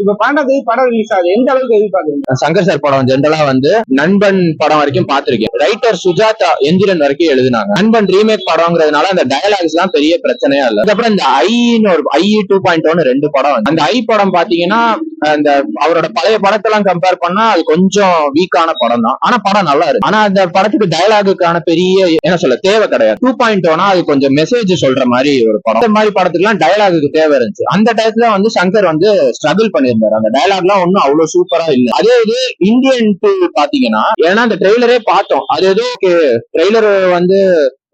இப்ப 12 படம் ரிலீஸ் ஆகுது, எந்த அளவுக்கு எதிர்பார்க்குறீங்க? சங்கர் சார் படம் ஜென்ரலா வந்து நண்பன் படம் வரைக்கும் பாத்திருக்கேன். ரைட்டர் சுஜாதா எந்திரன் வரைக்கும் எழுதினாங்க. நண்பன் ரீமேக் படம்ங்கிறதுனால அந்த டயலாக்ஸ் எல்லாம் பெரிய பிரச்சனையா இல்ல. அதுக்கப்புறம் இந்த ஐ 2.0 2 படம், அந்த ஐ படம் பாத்தீங்கன்னா அந்த அவரோட பழைய படத்தெல்லாம் கம்பேர் பண்ணா அது கொஞ்சம் வீக்கான படம் தான். ஆனா படம் நல்லா இருக்கு. ஆனா அந்த படத்துக்கு டயலாகுக்கான பெரிய என்ன சொல்ல தேவை கிடையாது. 2.0 அது கொஞ்சம் மெசேஜ் சொல்ற மாதிரி ஒரு படம். இந்த மாதிரி படத்துக்கு எல்லாம் டயலாகுக்கு தேவை இருந்துச்சு. அந்த டயத்துல வந்து சங்கர் வந்து ஸ்ட்ரகிள் பண்ணியிருந்தாரு. அந்த டயலாக் எல்லாம் ஒன்னும் அவ்வளவு சூப்பரா இல்ல. அதே இது இந்தியன் 2 பாத்தீங்கன்னா, ஏன்னா அந்த ட்ரெய்லரே பார்த்தோம், அது ஏதோ ட்ரெய்லர் வந்து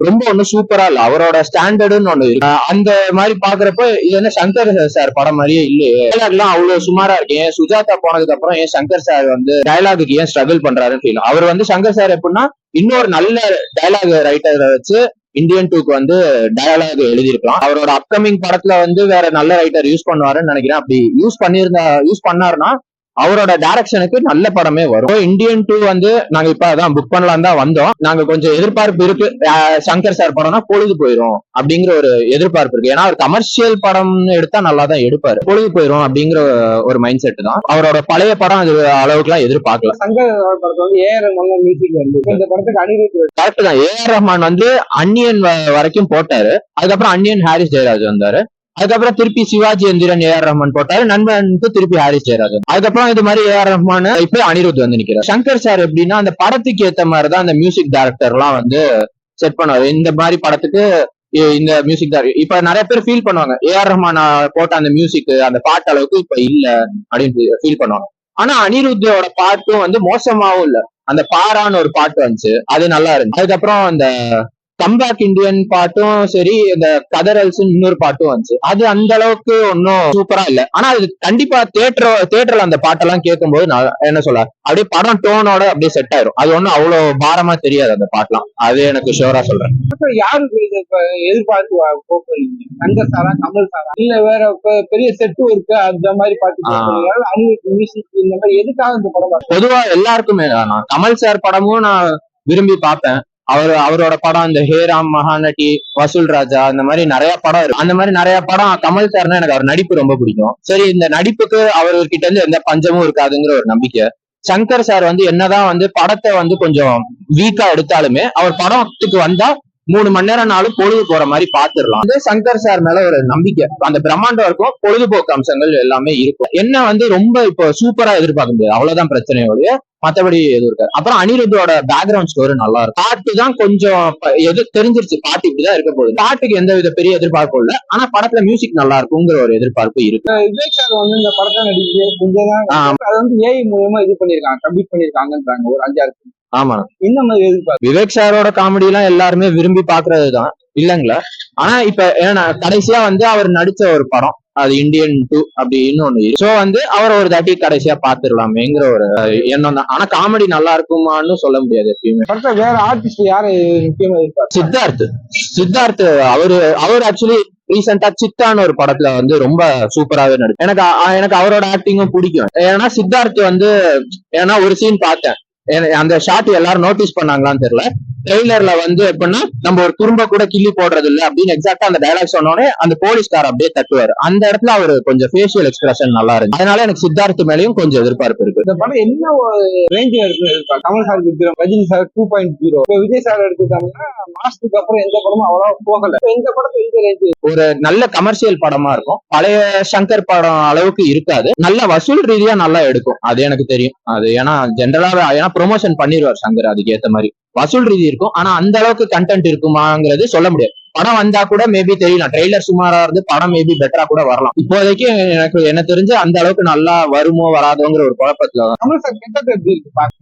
ரொம்ப ஒன்னும் சூப்பரா இல்ல. அவரோட ஸ்டாண்டர்டுன்னு ஒண்ணு இருக்கு. அந்த மாதிரி பாக்குறப்ப இது என்ன சங்கர் சார் படம் மாதிரியே இல்லையே. டயலாக் எல்லாம் அவ்வளவு சுமாரா இருக்கு. ஏன் சுஜாதா போனதுக்கு அப்புறம் ஏன் சங்கர் சார் வந்து டயலாகுக்கு ஏன் ஸ்ட்ரகிள் பண்றாருன்னு ஃபீல். அவர் வந்து சங்கர் சார் எப்படின்னா இன்னொரு நல்ல டயலாக் ரைட்டரை வச்சு இந்தியன் 2க்கு வந்து டயலாக் எழுதியிருக்கலாம். அவரோட அப்கமிங் படத்துல வந்து வேற நல்ல ரைட்டர் யூஸ் பண்ணுவாருன்னு நினைக்கிறேன். அப்படி யூஸ் பண்ணாருன்னா அவரோட டைரக்ஷனுக்கு நல்ல படமே வரும். இந்தியன் 2 வந்து நாங்க இப்ப அதான் புக் பண்ணலாம் தான் வந்தோம். நாங்க கொஞ்சம் எதிர்பார்ப்பு இருக்கு. சங்கர் சார் படம்னா பொழுது போயிரும் அப்படிங்கிற ஒரு எதிர்பார்ப்பு இருக்கு. ஏன்னா அவர் கமர்ஷியல் படம் எடுத்தா நல்லா தான் எடுப்பாரு. பொழுது போயிரும் அப்படிங்கிற ஒரு மைண்ட் செட் தான். அவரோட பழைய படம் அது அளவுக்கு எல்லாம் எதிர்பார்க்கல. சங்கர் படத்தை வந்து ஏஆர் ரஹ்மான் மியூசிக் வந்து இந்த படத்துக்கு அனிருத் கரெக்ட் தான். ஏஆர் ரஹ்மான் வந்து அன்னியன் வரைக்கும் போட்டாரு. அதுக்கப்புறம் அன்னியன் ஹாரிஸ் ஜெயராஜ் வந்தாரு. அதுக்கப்புறம் திருப்பி சிவாஜி எந்திரன் ஏஆர் ரஹ்மான் போட்டாரு. நண்பனுக்கு திருப்பி ஹாரிஸ் ஜெயராஜ். அதுக்கப்புறம் இது மாதிரி ஏஆர் ரஹ்மான் இப்ப அனிருத் வந்து நிக்கிறார். சங்கர் சார் எப்படின்னா அந்த படத்துக்கு ஏத்த மாதிரிதான் அந்த மியூசிக் டைரக்டர் எல்லாம் வந்து செட் பண்ணுவாரு. இந்த மாதிரி படத்துக்கு இந்த மியூசிக் டைரக்டர் இப்ப நிறைய பேர் ஃபீல் பண்ணுவாங்க, ஏஆர் ரஹ்மான் போட்ட அந்த மியூசிக் அந்த பாட்டு அளவுக்கு இப்ப இல்ல அப்படின்னு ஃபீல் பண்ணுவாங்க. ஆனா அனிருத்தோட பாட்டும் வந்து மோசமாவும் இல்ல. அந்த பாரான்னு ஒரு பாட்டு வந்துச்சு, அது நல்லா இருந்துச்சு. அதுக்கப்புறம் அந்த கம்பேக் இந்தியன் பாட்டும் சரி, இந்த கதரல்ஸ் இன்னொரு பாட்டும் வந்துச்சு, அது அந்த அளவுக்கு ஒன்னும் சூப்பரா இல்ல. ஆனா அது கண்டிப்பா தியேட்டர்ல அந்த பாட்டெல்லாம் கேட்கும்போது என்ன சொல்ல அப்படியே படம் டோனோட அப்படியே செட் ஆயிரும். அது ஒன்னும் அவ்வளவு பாரமா தெரியாது அந்த பாட்டெல்லாம். அது எனக்கு ஷுவரா சொல்றேன். யாருக்கு எதிர்பார்த்து போறீங்க? சங்கர் சாரா, கமல் சாரா, இல்ல வேற பெரிய செட்டு இருக்கு அந்த மாதிரி பாட்டு அனிருத் மியூசிக் இந்த மாதிரி எதுக்காக இந்த படம்? பொதுவா எல்லாருக்குமே நான் கமல் சார் படமும் நான் விரும்பி பார்ப்பேன். அவரோட படம் இந்த ஹேராம், மகாநட்டி, வசூல் ராஜா, அந்த மாதிரி நிறைய படம் இருக்கு. அந்த மாதிரி நிறைய படம் கமல் சார்னா எனக்கு அவர் நடிப்பு ரொம்ப பிடிக்கும். சரி, இந்த நடிப்புக்கு அவர்கிட்ட இருந்து எந்த பஞ்சமும் இருக்காதுங்கிற ஒரு நம்பிக்கை. சங்கர் சார் வந்து என்னதான் வந்து படத்தை வந்து கொஞ்சம் வீக்கா எடுத்தாலுமே அவர் படத்துக்கு வந்தா 3 மணி நேரம் நாளும் பொழுது போற மாதிரி பாத்துடலாம். அதே சங்கர் சார் மேல ஒரு நம்பிக்கை, அந்த பிரம்மாண்டம் இருக்கும், பொழுதுபோக்கு அம்சங்கள் எல்லாமே இருக்கும். என்ன வந்து ரொம்ப இப்போ சூப்பரா எதிர்பார்க்க முடியாது, அவ்வளவுதான் பிரச்சனையோடைய, மத்தபடி எதுவும் இருக்காது. அப்புறம் அனிருத்தோட பேக்ரவுண்ட் ஸ்டோரி நல்லா இருக்கும். பாட்டு தான் கொஞ்சம் எது தெரிஞ்சிருச்சு, பாட்டு இப்படிதான் இருக்க போகுது. பாட்டுக்கு எந்த வித பெரிய எதிர்பார்ப்பும் இல்ல, ஆனா படத்துல மியூசிக் நல்லா இருக்குங்கிற ஒரு எதிர்பார்ப்பு இருக்கு. விவேக் சார் வந்து இந்த படத்தை நடிச்சு அதை வந்து ஏஐ மூலமா இது பண்ணிருக்காங்க, கம்ப்ளீட் பண்ணிருக்காங்கன்றாங்க ஒரு 5-6. ஆமா, இந்த மாதிரி எதிர்பார்ப்பு. விவேக் சாரோட காமெடி எல்லாம் எல்லாருமே விரும்பி பாக்குறதுதான் இல்லைங்களா. ஆனா இப்ப ஏன்னா கடைசியா வந்து அவர் நடிச்ச ஒரு படம் அது இந்தியன் 2 அப்படின்னு ஒண்ணு. சோ வந்து அவர் ஒரு தாட்டி கடைசியா பாத்துடலாமேங்கிற ஒரு எண்ணம் தான். ஆனா காமெடி நல்லா இருக்குமான்னு சொல்ல முடியாது எப்பயுமே. வேற ஆர்டிஸ்ட் யாரு முக்கியமா இருப்பாரு? சித்தார்த் அவர் ஆக்சுவலி ரீசெண்டா சித்தான்னு ஒரு படத்துல வந்து ரொம்ப சூப்பராவே நடிச்சு. எனக்கு அவரோட ஆக்டிங்கும் பிடிக்கும். ஏன்னா சித்தார்த் வந்து ஏன்னா ஒரு சீன் பார்த்தேன், அந்த ஷாட் எல்லாரும் நோட்டீஸ் பண்ணாங்களான்னு தெரியல. ட்ரெய்லர்ல வந்து எப்படின்னா நம்ம ஒரு துரும்ப கூட கிள்ளி போடுறது இல்ல அப்படின்னு எக்ஸாக்டா அந்த டயலாக் சொன்னோடனே அந்த போலீஸ்கார் அப்படியே தட்டுவாரு. அந்த இடத்துல அவரு கொஞ்சம் ஃபேஷியல் எக்ஸ்பிரஷன் நல்லா இருக்கு. அதனால எனக்கு சித்தார்த் மேலேயும் கொஞ்சம் எதிர்பார்ப்பு இருக்கு. இந்த படம் என்ன ரேஞ்சில் இருக்கு? Kamal sir Vikram, Rajini sir 2.0, Vijay sir எடுத்துட்டாங்கன்னா மாஸ்டருக்கு அப்புறம் எந்த படமும் அவ்வளவா போகல. இந்த படத்துல எந்த ரேஞ்சு? ஒரு நல்ல கமர்ஷியல் படமா இருக்கும். பழைய சங்கர் படம் அளவுக்கு இருக்காது. நல்ல வசூல் ரீதியா நல்லா எடுக்கும், அது எனக்கு தெரியும். அது ஏன்னா ஜென்ரலாவே ஏன்னா ப்ரொமோஷன் பண்ணிடுவார் சங்கர், அதுக்கு ஏத்த மாதிரி வசூல் ரீதி இருக்கும். ஆனா அந்த அளவுக்கு கண்டென்ட் இருக்குமாங்கிறது சொல்ல முடியாது. படம் வந்தா கூட மேபி தெரியலாம், ட்ரெய்லர் சுமாரா இருந்து படம் மேபி பெட்டரா கூட வரலாம். இப்போதைக்கு எனக்கு என்ன தெரிஞ்சு அந்த அளவுக்கு நல்லா வருமோ வராதோங்கிற ஒரு குழப்பத்துல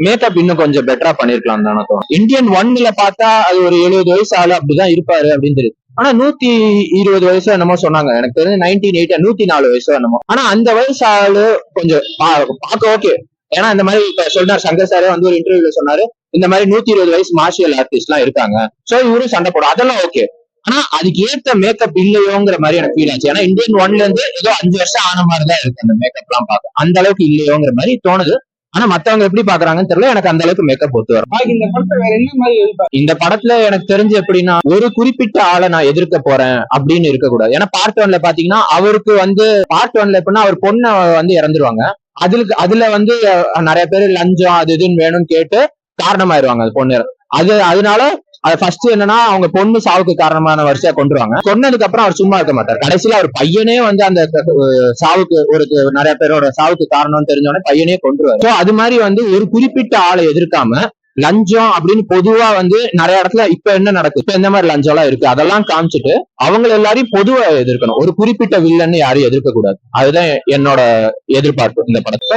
மேக்கப் இன்னும் கொஞ்சம் பெட்டரா பண்ணிருக்கலாம் தானே தோணும். இந்தியன் 1ல பார்த்தா அது ஒரு 70 வயசு ஆளு அப்படிதான் இருப்பாரு அப்படின்னு தெரியுது. ஆனா 120 வயசு என்னமோ சொன்னாங்க, எனக்கு தெரிஞ்சு 1980 104 வயசு என்னமோ. ஆனா அந்த வயசு ஆளு கொஞ்சம் பார்க்க ஓகே. ஏன்னா இந்த மாதிரி இப்ப சொல்றாரு சங்கர் சாரே வந்து ஒரு இன்டர்வியூல சொன்னாரு, இந்த மாதிரி 120 வயசு மார்ஷியல் ஆர்டிஸ்ட் எல்லாம் இருக்காங்க, சோ இவரும் சண்டை போடும், அதெல்லாம் ஓகே. ஆனா அதுக்கு ஏத்த மேக்கப் இல்லையோங்கிற மாதிரி எனக்கு ஃபீல் ஆச்சு. ஏன்னா இந்தியன் 1ல இருந்து ஏதோ 5 வருஷம் ஆன மாதிரிதான் இருக்கு அந்த மேக்கப் எல்லாம் பார்க்க, அந்த அளவுக்கு இல்லையோங்கிற மாதிரி தோணுது. ஆனா மத்தவங்க எப்படி பாக்குறாங்கன்னு தெரியல, எனக்கு அந்த அளவுக்கு மேக்கப் ஒத்து வரும். பாக்கி இந்த படத்தை வேற என்ன மாதிரி எதிர்பார்க்க? இந்த படத்துல எனக்கு தெரிஞ்சு எப்படின்னா, ஒரு குறிப்பிட்ட ஆளை நான் எதிர்க்க போறேன் அப்படின்னு இருக்கக்கூடாது. ஏன்னா பார்ட் 1ல பாத்தீங்கன்னா அவருக்கு வந்து பார்ட் 1ல எப்படின்னா அவர் பொண்ணை வந்து இறந்துருவாங்க. அதுல வந்து நிறைய பேர் லஞ்சம் அது இதுன்னு வேணும்னு கேட்டு காரணமாயிருவாங்க அது பொண்ணு. அதனால அது ஃபர்ஸ்ட் என்னன்னா அவங்க பொண்ணு சாவுக்கு காரணமான வரிசையா கொண்டுருவாங்க. சொன்னதுக்கு அப்புறம் அவர் சும்மா இருக்க மாட்டார். கடைசியில அவர் பையனே வந்து அந்த சாவுக்கு நிறைய பேரோட சாவுக்கு காரணம்னு தெரிஞ்சோடனே பையனே கொண்டுருவாரு. சோ அது மாதிரி வந்து ஒரு குறிப்பிட்ட ஆளை எதிர்க்காம லஞ்சம் அப்படின்னு பொதுவா வந்து நிறைய இடத்துல இப்ப என்ன நடக்குது, இப்ப இந்த மாதிரி லஞ்சம் எல்லாம் இருக்கு அதெல்லாம் காமிச்சிட்டு அவங்க எல்லாரையும் பொதுவா எதிர்க்கணும். ஒரு குறிப்பிட்ட வில்லன்னு யாரையும் எதிர்க்க கூடாது. அதுதான் என்னோட எதிர்பார்ப்பு இந்த படத்தை.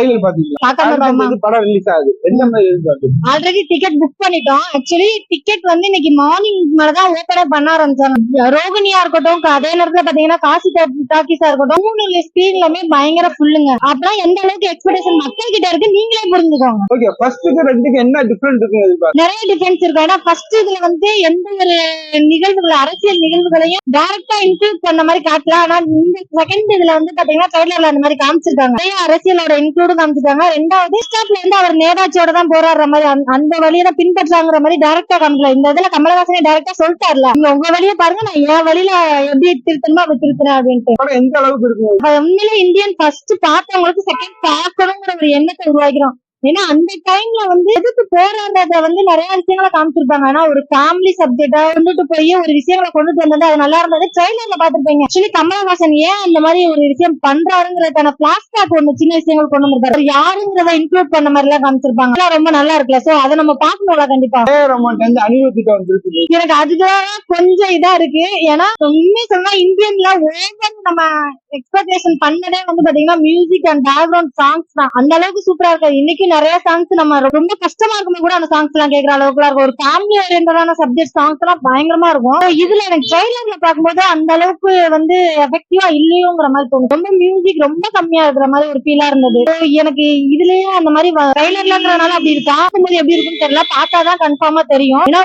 படம் ரிலீஸ் ஆகுது, எந்த மாதிரி எதிர்பார்ப்பு? ஆல்ரெடி டிக்கெட் புக் பண்ணிட்டோம். ஆக்சுவலி டிக்கெட் வந்து இன்னைக்கு மார்னிங் மேலதான் ஓபன் பண்ண ஆரம்பிச்சாங்க. ரோகிணியா இருக்கட்டும், அதே நேரத்துல பாத்தீங்கன்னா காசி டாக்கீஸா இருக்கட்டும், 3 ஸ்கிரீன்லயுமே பயங்கர ஃபுல்லுங்க. அப்புறம் எந்த அளவுக்கு எக்ஸ்பெக்டேஷன் மக்கள் கிட்ட இருக்கு நீங்களே புரிஞ்சுக்கோங்க. ஓகே, ஃபர்ஸ்ட்க்கு ரெண்டுக்கு என்ன டிஃபரண்ட்? நிறைய டிஃபரன்ஸ் இருக்கு. ஏன்னா ஃபர்ஸ்ட் இதுல வந்து எந்த ஒரு நிகழ்வுகள் அரசியல் நிகழ்வுகளையும் டைரக்டா இன்க்ளூட் பண்ண மாதிரி காட்டல. ஆனா இந்த செகண்ட் இதுல வந்து பாத்தீங்கன்னா ட்ரைலர்ல அந்த மாதிரி காமிச்சிருக்காங்க. நிறைய அரசியலோட இன்க்ளூடும் காமிச்சிருக்காங்க. ரெண்டாவது ஸ்டாப்ல இருந்து அவர் நேதாஜியோட தான் போராடுற மாதிரி அந்த வழியை தான் பின்பற்றாங்கிற மாதிரி டைரக்டா காமிக்கல. இந்த இதுல கமலஹாசனே டைரக்டா சொல்லிட்டாருல, நீங்க உங்க வழியை பாருங்க, நான் என் வழியில எப்படி திருத்தணுமோ அப்படி திருத்துறேன் அப்படின்ட்டு. எந்த அளவுக்கு இருக்கு உண்மையில இந்தியன் ஃபர்ஸ்ட் பார்த்தவங்களுக்கு செகண்ட் பார்க்கணுங்கிற ஒரு எண்ணத்தை உருவாக்கிறோம். ஏன்னா அந்த டைம்ல வந்து எதுக்கு போராடுறத வந்து நிறைய விஷயங்களை காமிச்சிருப்பாங்க. ஆனா ஒரு ஃபேமிலி சப்ஜெக்டா கொண்டுட்டு போய் ஒரு விஷயங்களை கொண்டுட்டு வந்தது அது நல்லா இருந்தது. ட்ரைலர்ல பாத்துருப்பீங்க. ஆக்சுவலி கமலஹாசன் ஏன் அந்த மாதிரி ஒரு விஷயம் பண்றாருங்கிறதான பிளாஷ்பேக் ஒண்ணு சின்ன விஷயங்கள் கொண்டு வந்திருக்காரு. யாருங்கிறத இன்க்ளூட் பண்ண மாதிரி எல்லாம் காமிச்சிருப்பாங்க. ரொம்ப நல்லா இருக்குல்ல. சோ அதை நம்ம பாக்கணும்ல கண்டிப்பா. எனக்கு அதுதான் கொஞ்சம் இதா இருக்கு. ஏன்னா உண்மை சொன்னா இந்தியன்ல ஓவர் நம்ம எக்ஸ்பெக்டேஷன் பண்ணதே வந்து பாத்தீங்கன்னா மியூசிக் அண்ட் பேக்ரவுண்ட் சாங்ஸ் தான். அந்த அளவுக்கு சூப்பரா இருக்கு. இன்னைக்கு நிறைய சாங்ஸ் நம்ம ரொம்ப கஷ்டமா இருக்கும்போது கூட அந்த சாங்ஸ் எல்லாம் கேட்கற அளவுக்கு இருக்கும். ஒரு ஃபேமிலி ஓரியன்டான சப்ஜெக்ட் சாங்ஸ் எல்லாம் பயங்கரமா இருக்கும். இதுல எனக்கு ட்ரைலர்ல பார்க்கும்போது அந்த அளவுக்கு வந்து எஃபெக்டிவா இல்லையோங்கிற மாதிரி தோணும். ரொம்ப மியூசிக் ரொம்ப கம்மியா இருக்கிற மாதிரி ஒரு ஃபீலா இருந்தது. எனக்கு இதுலயே அந்த மாதிரி ட்ரைலர்லன்றதுனால அப்படி இருக்கு. பார்க்கும்போது எப்படி இருக்குன்னு தெரியல, பார்த்தாதான் கன்ஃபார்மா தெரியும். ஏன்னா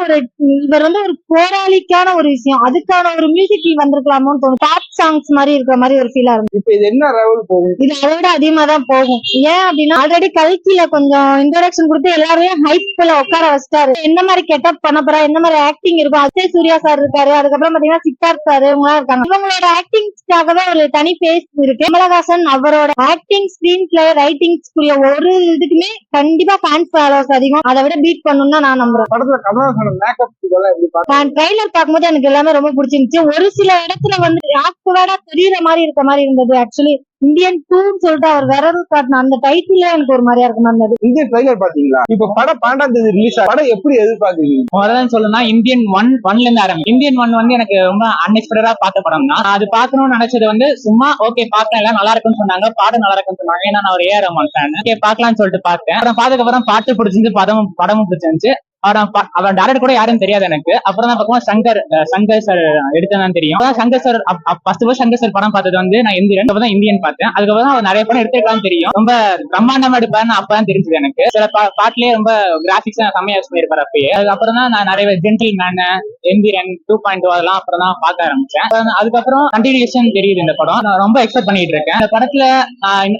இவர் வந்து ஒரு போராளிக்கான ஒரு விஷயம், அதுக்கான ஒரு மியூசிக் வந்திருக்கலாமோன்னு தோணும். பாப் சாங்ஸ் மாதிரி இருக்கிற மாதிரி ஒரு ஃபீலா இருந்தது. இப்ப இது என்ன லெவல் போகும்? இது அதை விட அதிகமா தான் போகும். ஏன் அப்படின்னா ஆல்ரெடி கல்கில கொஞ்சம் இன்ட்ரோடக்ஷன் கொடுத்து எல்லாரையும் ஹைப்ல உட்கார வச்சிட்டாரு. என்ன மாதிரி கெட்டப் பண்ண போறா, என்ன மாதிரி ஆக்டிங் இருக்கும். அஜய் சூர்யா சார் இருக்காரு, அதுக்கப்புறம் பாத்தீங்கன்னா சித்தார்த் சார் இவங்க இருக்காங்க. இவங்களோட ஆக்டிங்ஸ்க்காகவே ஒரு தனி பேஸ் இருக்கு. கமலஹாசன் அவரோட ஆக்டிங், ஸ்கிரீன் பிளே, ரைட்டிங்ஸ்க்குரிய ஒரு இதுக்குமே கண்டிப்பா ஃபேன்ஸ் ஃபாலோவர்ஸ் அதிகம். அதை விட பீட் பண்ணணும்னு நான் நம்புறேன். படத்துல கமலஹாசன் மேக்கப் இதெல்லாம் எப்படி பாக்க? ட்ரைலர் பார்க்கும்போது எனக்கு எல்லாமே ரொம்ப பிடிச்சிருந்துச்சு. ஒரு சில இடத்துல வந்து ஆக்வர்டா தெரியற மாதிரி இருக்க மாதிரி இருந்தது. ஆக்சுவலி இந்தியன் 2 சொல்லிட்டு அவர் விரல் காட்டின அந்த டைட்டில் எனக்கு ஒரு மாதிரியா இருக்க மாதிரி இருந்தது. இந்த ட்ரைலர் பாத்தீங்களா? இப்ப படம் 12ஆம் தேதி ரிலீஸ் ஆகும். படம் எப்படி எதிர்பார்க்குறீங்க? முதல்ல சொல்லணும்னா இந்தியன் 1 இருந்து ஆரம்பி. இந்தியன் 1 வந்து எனக்கு ரொம்ப அன்எக்ஸ்பெக்டடா பார்த்த படம் தான். அது பாக்கணும்னு நினைச்சது வந்து சும்மா ஓகே பாக்கலாம், எல்லாம் நல்லா இருக்குன்னு சொன்னாங்க, பாடம் நல்லா இருக்குன்னு சொன்னாங்க. ஏன்னா நான் ஒரு ஏஆர் ரஹ்மான் ஃபேன். ஓகே பாக்கலாம்னு சொல்லிட்டு பார்த்தேன். அப்புறம் பார்த்ததுக்கு அப்புறம் பாட்டு பிடிச்சிருந்து படமும் பிடிச்சிருந்துச்சு. அவர் டேரக்டர் கூட யாரும் தெரியாது எனக்கு. அப்புறம் தான் பார்க்கும்போது சங்கர் சார் எடுத்ததான் தெரியும். Shankar sir first Shankar sir படம் பார்த்தது வந்து நான் இந்தியன் பார்த்தேன். அதுக்கப்புறம் அவர் நிறைய படம் எடுத்துருக்கான்னு தெரியும். ரொம்ப பிரம்மாண்டமா எடுப்பாருன்னு அப்பதான் தெரிஞ்சது எனக்கு. சில பாட்டுலயே ரொம்ப கிராபிக்ஸ் செம்மையா யூஸ் பண்ணிருப்பாரு அப்பயே. அதுக்கப்புறம் தான் நான் நிறைய ஜென்டில் மேன், எந்திரன் 2.0 அதெல்லாம் அப்புறம் தான் பார்க்க ஆரம்பிச்சேன். அதுக்கப்புறம் கண்டினியூஷன் தெரியுது இந்த படம். நான் ரொம்ப எக்ஸ்பெக்ட் பண்ணிட்டு இருக்கேன். இந்த படத்துல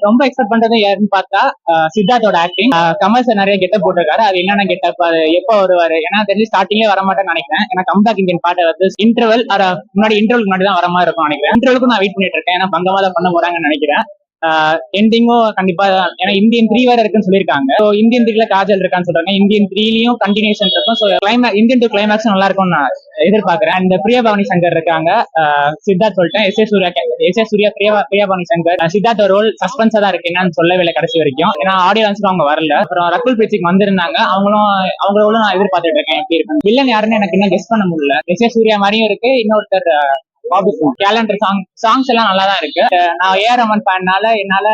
ரொம்ப எக்ஸ்பெக்ட் பண்றது யாருன்னு பார்த்தா சித்தார்த்தோட ஆக்டிங். கமல் சார் நிறைய கெட்டப் போட்டிருக்காரு. அது என்னென்ன கெட்டப், எப்போ வருவாரு, ஏன்னா தெரிஞ்சு ஸ்டார்டிங்லேயே வர மாட்டேன்னு நினைக்கிறேன். ஏன்னா கம்பேக் இந்தியன் பாட்டு வந்து இன்டர்வலுக்கு முன்னாடி தான் வர மாதிரி இருக்கும் நினைக்கிறேன். இன்டர்வலுக்கு நான் வெயிட் பண்ணிட்டு இருக்கேன். ஏன்னா பங்கமா தான் பண்ண போறாங்கன்னு நினைக்கிறேன். எண்டிங்கும் கண்டிப்பா, ஏன்னா இந்தியன் 3 வேற இருக்குன்னு சொல்லியிருக்காங்க. இந்தியன் 3ல காஜல் இருக்கான்னு சொல்றாங்க. இந்தியன் 3லயும் கண்டினியூஷன் இருக்கும். இந்தியன் 2 கிளைமேக்ஸ் நல்லா இருக்கும் நான் எதிர்பார்க்கிறேன். இந்த பிரியபவானி சங்கர் இருக்காங்க, சித்தார்த் சொல்லிட்டேன், S A Surya, Priya Bhavani Shankar. Siddharth role சஸ்பென்ஸா தான் இருக்கு, என்னன்னு சொல்லவே இல்லை கடைசி வரைக்கும். ஏன்னா ஆடியோ லான்ச்சுக்கு அவங்க வரல. அப்புறம் ரகுல் பிரீத் வந்திருந்தாங்க, அவங்களோட நான் எதிர்பார்த்துட்டு இருக்கேன் எப்படி இருக்கு. வில்லன் யாருன்னு எனக்கு இன்னும் கெஸ் பண்ண முடியல. எஸ் ஏ சூர்யா மாதிரியும் இருக்கு, இன்னொருத்தர் கேலண்டர் சாங்ஸ் எல்லாம் நல்லா தான் இருக்கு. நான் ஏஆர் ரஹ்மான் ஃபேன்னால என்னால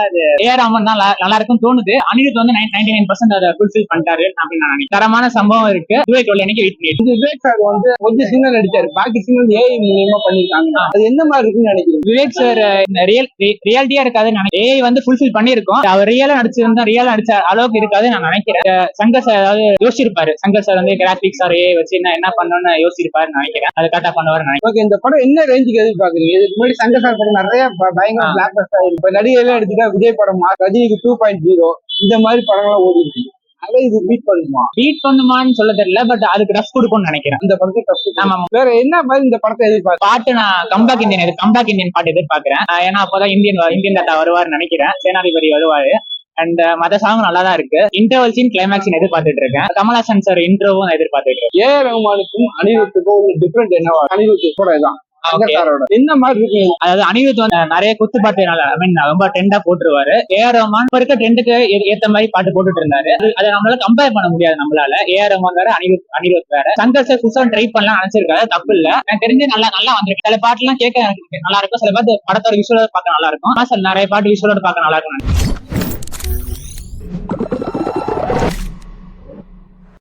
ஏஆர் ரஹ்மான் தான் நல்லா இருக்குன்னு தோணுது. அனிருத் வந்து 99% அதை ஃபுல்ஃபில் பண்ணிட்டாரு அப்படின்னு நான் நினைக்கிறேன். தரமான சம்பவம் இருக்கு. ஜூலை 12 அன்னைக்கு வெயிட் பண்ணிட்டு. விவேக் சார் வந்து கொஞ்சம் சீன் நடிச்சாரு, பாக்கி சீன் ஏஐ மூலமா பண்ணிருக்காங்க. அது எந்த மாதிரி இருக்குன்னு நினைக்கிறேன். விவேக் சார் ரியாலிட்டியா இருக்காதுன்னு நினைக்கிறேன். ஏஐ வந்து ஃபுல்ஃபில் பண்ணிருக்கோம். அவர் ரியலா நடிச்ச அளவுக்கு இருக்காது நான் நினைக்கிறேன். சங்கர் சார் அதாவது யோசிச்சிருப்பாரு. சங்கர் சார் வந்து கிராபிக்ஸ் ஆர் ஏஐ வச்சு என்ன பண்ணணும்னு யோசிச்சிருப்பாருன்னு நினைக்கிறேன். அதை கரெக்டா பண்ணுவாரு நினைக்கிறேன். இந்த படம் என்ன எதிர்பார்க்குறீங்க? இதுக்கு முன்னாடி சங்கர் சார் படம் நிறைய பயங்கர பிளாக் பஸ்டர் ஆயிருக்கு. இப்ப நடிகை எல்லாம் எடுத்துட்டா விஜய் படம், ரஜினிக்கு 2.0, இந்த மாதிரி படங்கள்லாம் ஓடி இருக்கு. அதை இது பீட் பண்ணுமா? பீட் பண்ணுமான்னு சொல்ல தெரியல, பட் அதுக்கு டஃப் கொடுக்கும்னு நினைக்கிறேன். இந்த படத்தை கஷ்டம். ஆமா. வேற என்ன மாதிரி இந்த படத்தை எதிர்பார்த்து? பாட்டு நான் கம்பேக் இந்தியன் பாட்டு எதிர்பார்க்கிறேன். ஏன்னா அப்போதான் இந்தியன் தாத்தா வருவாருன்னு நினைக்கிறேன், சேனாதிபதி வருவாரு. அண்ட் மத சாங் நல்லா தான் இருக்கு. இன்டர்வல் சீன், கிளைமேக்ஸ் எதிர்பார்த்துட்டு இருக்கேன். கமல்ஹாசன் சார் இன்ட்ரோவும் எதிர்பார்த்துட்டு இருக்கேன். ஏ ரஹ்மானுக்கும் அனிருத்துக்கும் ஒரு டிஃபரெண்ட் என்னவா? அனிருத் கூட தான் என்ன மாதிரி இருக்கு? அதாவது அனிருத் வந்து நிறைய குத்து பாட்டு ரொம்ப ட்ரெண்டா போட்டுருவாரு. ஏஆர் ரஹ்மான் இப்ப இருக்க ட்ரெண்டுக்கு ஏத்த மாதிரி பாட்டு போட்டுட்டு இருந்தாரு. அதை நம்மளால கம்பேர் பண்ண முடியாது நம்மளால. ஏஆர் ரஹ்மான் வேற, அனிருத் வேற. சங்கர் சார் புதுசா ட்ரை பண்ணலாம் நினைச்சிருக்காரு, தப்பு இல்ல. எனக்கு தெரிஞ்சு நல்லா வந்திருக்கு. சில பாட்டு எல்லாம் கேட்க நல்லா இருக்கும், சில பாட்டு படத்தோட விஷுவலோட பார்க்க நல்லா இருக்கும். நிறைய பாட்டு விஷுவலோட பார்க்க நல்லா இருக்கும்.